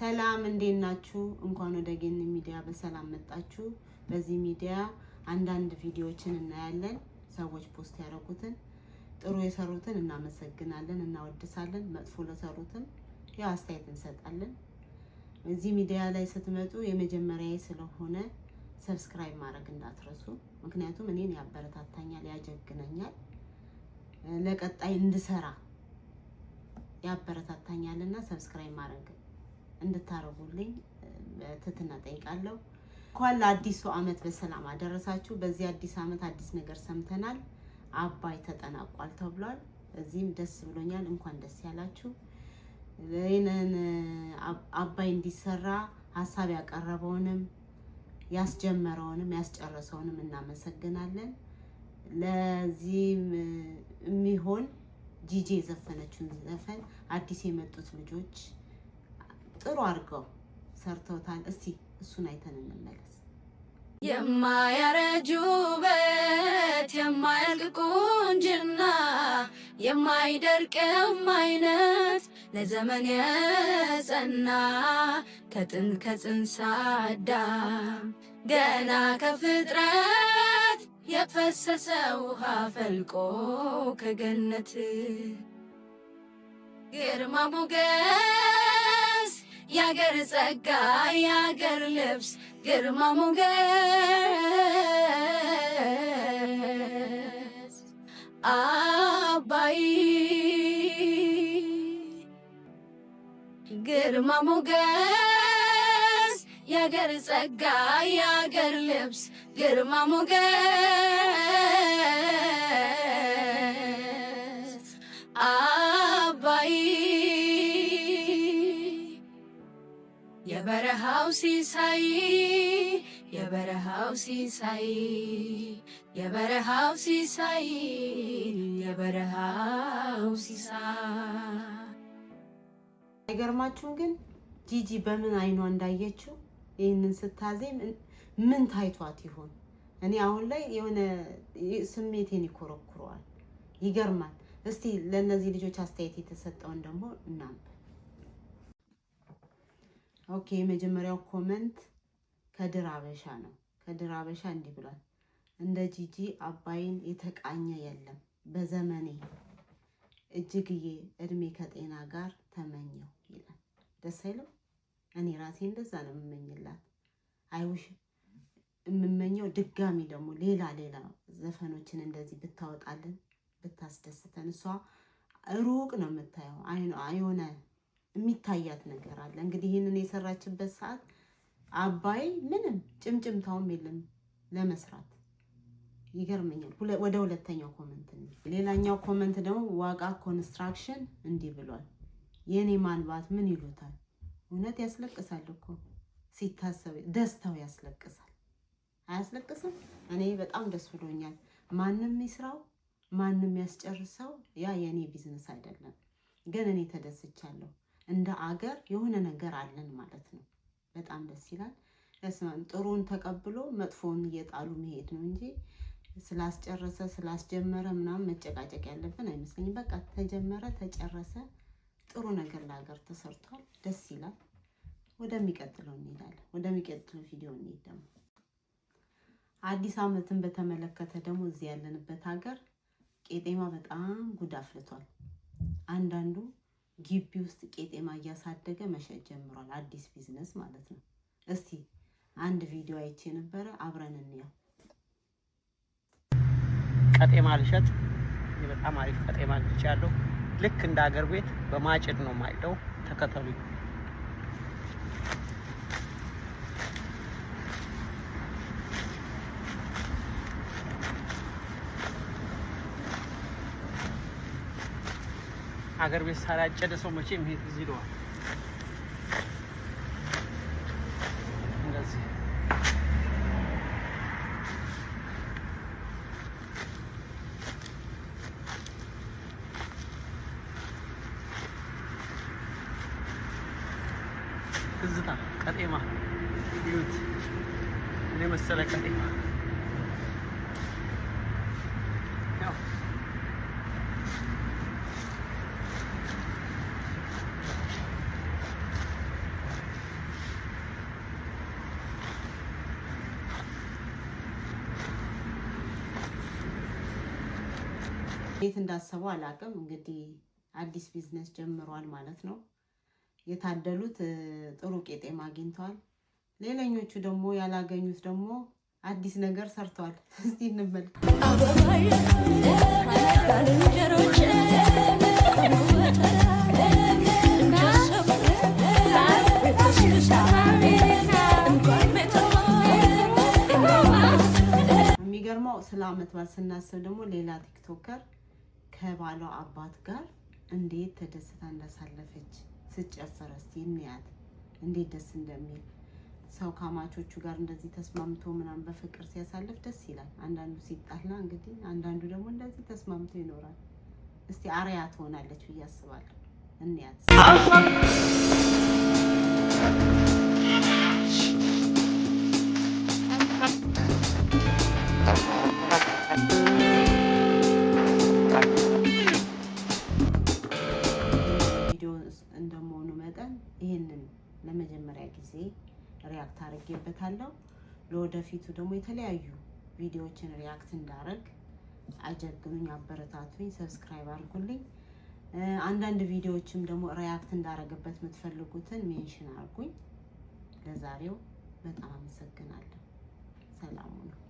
ሰላም እንዴት ናችሁ? እንኳን ወደ ገኒ ሚዲያ በሰላም መጣችሁ። በዚህ ሚዲያ አንዳንድ ቪዲዮዎችን እናያለን። ሰዎች ፖስት ያደረጉትን ጥሩ የሰሩትን እናመሰግናለን፣ እናወድሳለን። መጥፎ ለሰሩትን ያው አስተያየት እንሰጣለን። እዚህ ሚዲያ ላይ ስትመጡ የመጀመሪያዬ ስለሆነ ሰብስክራይብ ማድረግ እንዳትረሱ። ምክንያቱም እኔን ያበረታታኛል፣ ያጀግነኛል፣ ለቀጣይ እንድሰራ ያበረታታኛልና ሰብስክራይብ ማድረግ እንድታረጉልኝ ትህትና ጠይቃለሁ። እንኳን ለአዲሱ ዓመት በሰላም አደረሳችሁ። በዚህ አዲስ ዓመት አዲስ ነገር ሰምተናል። አባይ ተጠናቋል ተብሏል። እዚህም ደስ ብሎኛል። እንኳን ደስ ያላችሁ። ለኔን አባይ እንዲሰራ ሀሳብ ያቀረበውንም ያስጀመረውንም ያስጨረሰውንም እናመሰግናለን። ለዚህም የሚሆን ጂጂ የዘፈነችውን ዘፈን አዲስ የመጡት ልጆች ጥሩ አድርገው ሰርተውታል። እስቲ እሱን አይተን እንመለስ። የማያረጁ ውበት የማያልቅ ቁንጅና የማይደርቅም አይነት ለዘመን የጸና ከጥንት ከጽንሰ አዳም ገና ከፍጥረት የፈሰሰ ውሃ ፈልቆ ከገነት ግርማ ሞገስ ያገር ጸጋ ያገር ልብስ ግርማ ሞገስ አባይ ግርማ ሞገስ ያገር ጸጋ ያገር ልብስ ግርማ ሞገስ አባይ የበረሃው ሲሳይ የበረሃው ሲሳይ የበረሃው ሲሳይ የበረሃው ሲሳይ። አይገርማችሁም? ግን ጂጂ በምን አይኗ እንዳየችው ይህንን ስታዜም ምን ታይቷት ይሆን? እኔ አሁን ላይ የሆነ ስሜቴን ይኮረኩረዋል። ይገርማል። እስቲ ለእነዚህ ልጆች አስተያየት የተሰጠውን ደግሞ እናንብ። ኦኬ፣ የመጀመሪያው ኮመንት ከድር አበሻ ነው። ከድር አበሻ እንዲህ ብሏል። እንደ ጂጂ አባይን የተቃኘ የለም በዘመኔ እጅግዬ እድሜ ከጤና ጋር ተመኘው ይላል። ደስ አይልም? እኔ ራሴ እንደዛ ነው የምመኝላት። አይውሽ የምመኘው ድጋሚ ደግሞ ሌላ ዘፈኖችን እንደዚህ ብታወጣልን ብታስደስተን። እሷ ሩቅ ነው የምታየው፣ አይሆነ የሚታያት ነገር አለ። እንግዲህ ይህንን የሰራችበት ሰዓት አባይ ምንም ጭምጭምታውም የለም ለመስራት። ይገርመኛል። ወደ ሁለተኛው ኮመንት ነው። ሌላኛው ኮመንት ደግሞ ዋቃ ኮንስትራክሽን እንዲህ ብሏል። የኔ ማንባት ምን ይሉታል? እውነት ያስለቅሳል እኮ ሲታሰብ፣ ደስታው ያስለቅሳል። አያስለቅስም? እኔ በጣም ደስ ብሎኛል። ማንም ይስራው ማንም ያስጨርሰው ያ የኔ ቢዝነስ አይደለም፣ ግን እኔ ተደስቻለሁ። እንደ አገር የሆነ ነገር አለን ማለት ነው። በጣም ደስ ይላል። ጥሩን ተቀብሎ መጥፎውን እየጣሉ መሄድ ነው እንጂ ስላስጨረሰ ስላስጀመረ ምናምን መጨቃጨቅ ያለብን አይመስለኝም። በቃ ተጀመረ፣ ተጨረሰ፣ ጥሩ ነገር ለሀገር ተሰርቷል። ደስ ይላል። ወደሚቀጥለው እንሄዳለን። ወደሚቀጥለው ቪዲዮ እንሄድ። ደግሞ አዲስ ዓመትን በተመለከተ ደግሞ እዚህ ያለንበት ሀገር ቄጤማ በጣም ጉድ አፍልቷል። አንዳንዱ ግቢ ውስጥ ቄጤማ እያሳደገ መሸጥ ጀምሯል። አዲስ ቢዝነስ ማለት ነው። እስቲ አንድ ቪዲዮ አይቼ ነበረ፣ አብረን እንየው። ቀጤማ ልሸጥ በጣም አሪፍ ቀጤማ ልቻለሁ። ልክ እንደ ሀገር ቤት በማጭድ ነው ማጭደው። ተከተሉኝ። ሀገር ቤት ሳላጨደ ሰው መቼም ይሄ ትዝ ይለዋል። እንደዚህ ትዝታ ቀጤማ ይሁት እኔ መሰለ ቀጤማ ያው ቤት እንዳሰበው አላውቅም። እንግዲህ አዲስ ቢዝነስ ጀምሯል ማለት ነው። የታደሉት ጥሩ ቄጤማ አግኝተዋል። ሌላኞቹ ደግሞ ያላገኙት ደግሞ አዲስ ነገር ሰርተዋል። እስቲ እንመልከት። የሚገርመው ስለ ዓመት በዓል ስናስብ ደግሞ ሌላ ቲክቶከር ከባሏ አባት ጋር እንዴት ተደስታ እንዳሳለፈች ስጨፈረ እስቲ እንያት፣ እንዴት ደስ እንደሚል ሰው ከአማቾቹ ጋር እንደዚህ ተስማምቶ ምናምን በፍቅር ሲያሳልፍ ደስ ይላል። አንዳንዱ ሲጣላ እንግዲህ፣ አንዳንዱ ደግሞ እንደዚህ ተስማምቶ ይኖራል። እስቲ አርያ ትሆናለች ብዬ አስባለሁ። እንያት። እንደመሆኑ መጠን ይህንን ለመጀመሪያ ጊዜ ሪያክት አድርጌበታለሁ። ለወደፊቱ ደግሞ የተለያዩ ቪዲዮዎችን ሪያክት እንዳረግ አጀግኑኝ፣ አበረታቱኝ፣ ሰብስክራይብ አድርጉልኝ። አንዳንድ ቪዲዮዎችም ደግሞ ሪያክት እንዳረግበት የምትፈልጉትን ሜንሽን አድርጉኝ። ለዛሬው በጣም አመሰግናለሁ። ሰላም ነው።